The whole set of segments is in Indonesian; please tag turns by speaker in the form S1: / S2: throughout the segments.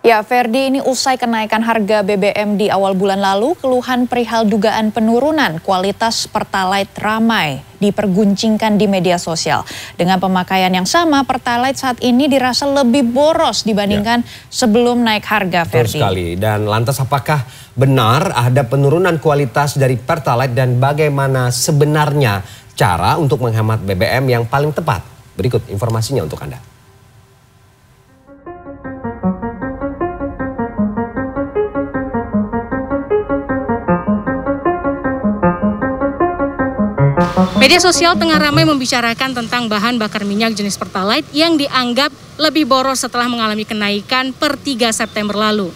S1: Ya, Ferdi, ini usai kenaikan harga BBM di awal bulan lalu, keluhan perihal dugaan penurunan kualitas Pertalite ramai diperguncingkan di media sosial. Dengan pemakaian yang sama, Pertalite saat ini dirasa lebih boros dibandingkan sebelum naik harga, Ferdi.
S2: Betul sekali. Dan lantas apakah benar ada penurunan kualitas dari Pertalite dan bagaimana sebenarnya cara untuk menghemat BBM yang paling tepat? Berikut informasinya untuk Anda.
S3: Media sosial tengah ramai membicarakan tentang bahan bakar minyak jenis Pertalite yang dianggap lebih boros setelah mengalami kenaikan per 3 September lalu.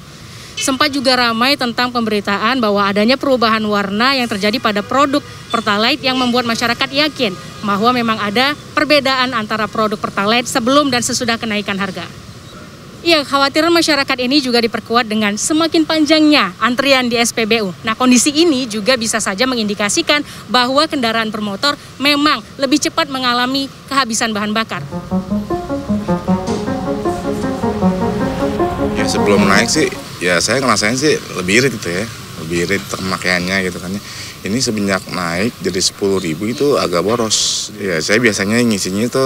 S3: Sempat juga ramai tentang pemberitaan bahwa adanya perubahan warna yang terjadi pada produk Pertalite yang membuat masyarakat yakin bahwa memang ada perbedaan antara produk Pertalite sebelum dan sesudah kenaikan harga. Iya, kekhawatiran masyarakat ini juga diperkuat dengan semakin panjangnya antrian di SPBU. Nah, kondisi ini juga bisa saja mengindikasikan bahwa kendaraan bermotor memang lebih cepat mengalami kehabisan bahan bakar.
S4: Ya, sebelum naik sih, ya saya ngerasain sih lebih irit gitu ya. Lebih irit pemakaiannya gitu kan. Ini semenjak naik jadi 10.000 itu agak boros. Ya, saya biasanya ngisinya itu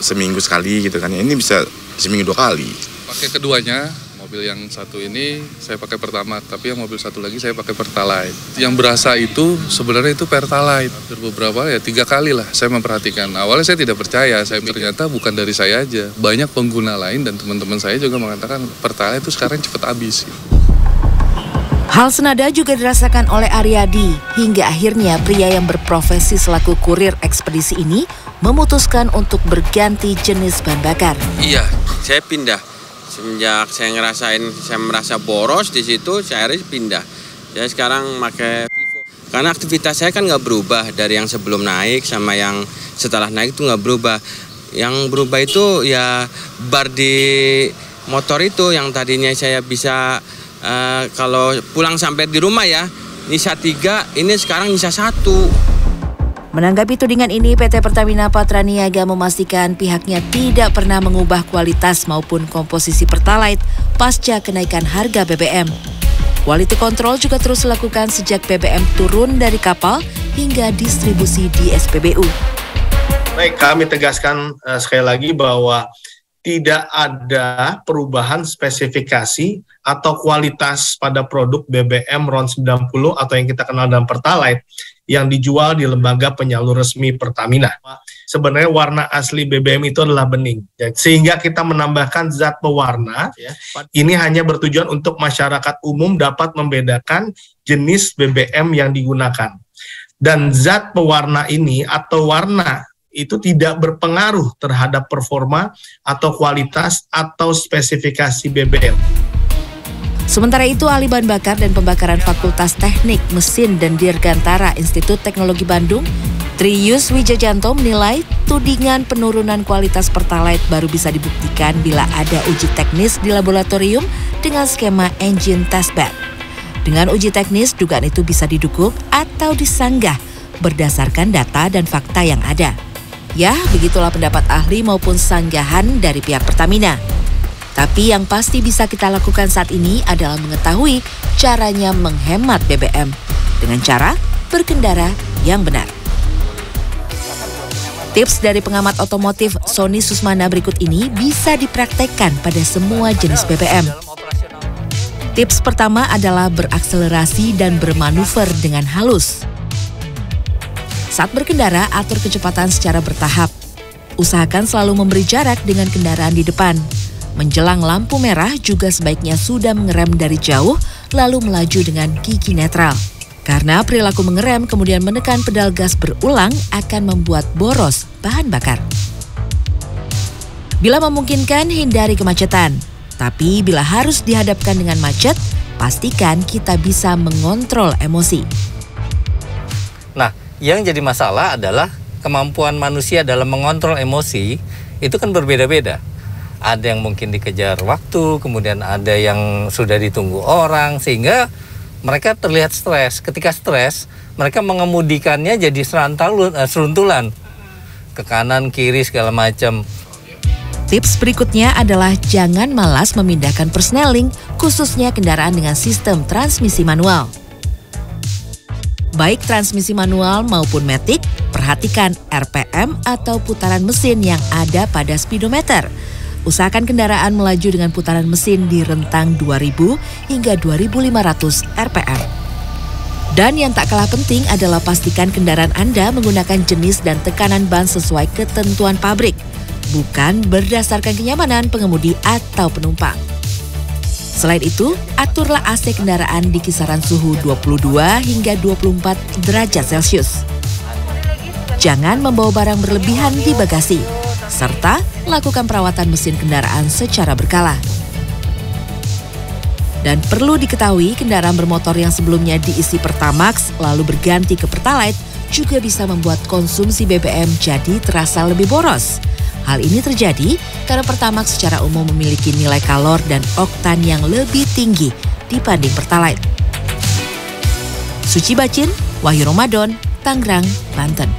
S4: seminggu sekali gitu kan. Ini bisa seminggu 2 kali.
S5: Pakai keduanya, mobil yang satu ini saya pakai Pertamax, tapi yang mobil satu lagi saya pakai Pertalite. Yang berasa itu sebenarnya itu Pertalite. Beberapa ya 3 kali lah saya memperhatikan. Awalnya saya tidak percaya, ternyata bukan dari saya aja. Banyak pengguna lain dan teman-teman saya juga mengatakan Pertalite itu sekarang cepat habis.
S6: Hal senada juga dirasakan oleh Aryadi, hingga akhirnya pria yang berprofesi selaku kurir ekspedisi ini memutuskan untuk berganti jenis bahan bakar.
S7: Iya, saya pindah. Semenjak saya merasa boros di situ, saya akhirnya pindah. Saya sekarang pakai Vivo. Karena aktivitas saya kan nggak berubah dari yang sebelum naik sama yang setelah naik itu nggak berubah. Yang berubah itu ya bar di motor itu yang tadinya saya bisa kalau pulang sampai di rumah ya, nyisa 3, ini sekarang nyisa 1.
S6: Menanggapi tudingan ini, PT Pertamina Patraniaga memastikan pihaknya tidak pernah mengubah kualitas maupun komposisi Pertalite pasca kenaikan harga BBM. Quality control juga terus dilakukan sejak BBM turun dari kapal hingga distribusi di SPBU.
S8: Baik, kami tegaskan sekali lagi bahwa tidak ada perubahan spesifikasi atau kualitas pada produk BBM RON 90 atau yang kita kenal dalam Pertalite yang dijual di lembaga penyalur resmi Pertamina. Sebenarnya warna asli BBM itu adalah bening, sehingga kita menambahkan zat pewarna. Ini hanya bertujuan untuk masyarakat umum dapat membedakan jenis BBM yang digunakan. Dan zat pewarna ini atau warna itu tidak berpengaruh terhadap performa atau kualitas atau spesifikasi BBM.
S6: Sementara itu, ahli bahan bakar dan pembakaran Fakultas Teknik Mesin dan Dirgantara Institut Teknologi Bandung, Trius Wijajanto menilai tudingan penurunan kualitas Pertalite baru bisa dibuktikan bila ada uji teknis di laboratorium dengan skema engine testbed. Dengan uji teknis, dugaan itu bisa didukung atau disanggah berdasarkan data dan fakta yang ada. Ya, begitulah pendapat ahli maupun sanggahan dari pihak Pertamina. Tapi yang pasti bisa kita lakukan saat ini adalah mengetahui caranya menghemat BBM dengan cara berkendara yang benar. Tips dari pengamat otomotif Sony Susmana berikut ini bisa dipraktekkan pada semua jenis BBM. Tips pertama adalah berakselerasi dan bermanuver dengan halus. Saat berkendara, atur kecepatan secara bertahap. Usahakan selalu memberi jarak dengan kendaraan di depan. Menjelang lampu merah juga sebaiknya sudah mengerem dari jauh, lalu melaju dengan gigi netral. Karena perilaku mengerem kemudian menekan pedal gas berulang akan membuat boros bahan bakar. Bila memungkinkan, hindari kemacetan. Tapi bila harus dihadapkan dengan macet, pastikan kita bisa mengontrol emosi.
S9: Nah, yang jadi masalah adalah kemampuan manusia dalam mengontrol emosi itu kan berbeda-beda. Ada yang mungkin dikejar waktu, kemudian ada yang sudah ditunggu orang, sehingga mereka terlihat stres. Ketika stres, mereka mengemudikannya jadi seruntulan. Ke kanan, kiri, segala macam.
S6: Tips berikutnya adalah jangan malas memindahkan persneling, khususnya kendaraan dengan sistem transmisi manual. Baik transmisi manual maupun matic, perhatikan RPM atau putaran mesin yang ada pada speedometer. Usahakan kendaraan melaju dengan putaran mesin di rentang 2000 hingga 2500 RPM. Dan yang tak kalah penting adalah pastikan kendaraan Anda menggunakan jenis dan tekanan ban sesuai ketentuan pabrik, bukan berdasarkan kenyamanan pengemudi atau penumpang. Selain itu, aturlah AC kendaraan di kisaran suhu 22 hingga 24 derajat Celcius. Jangan membawa barang berlebihan di bagasi, serta lakukan perawatan mesin kendaraan secara berkala. Dan perlu diketahui, kendaraan bermotor yang sebelumnya diisi Pertamax lalu berganti ke Pertalite juga bisa membuat konsumsi BBM jadi terasa lebih boros. Hal ini terjadi karena Pertamax secara umum memiliki nilai kalor dan oktan yang lebih tinggi dibanding Pertalite. Suci Bacin, Wahyu Ramadan, Tangerang, Banten.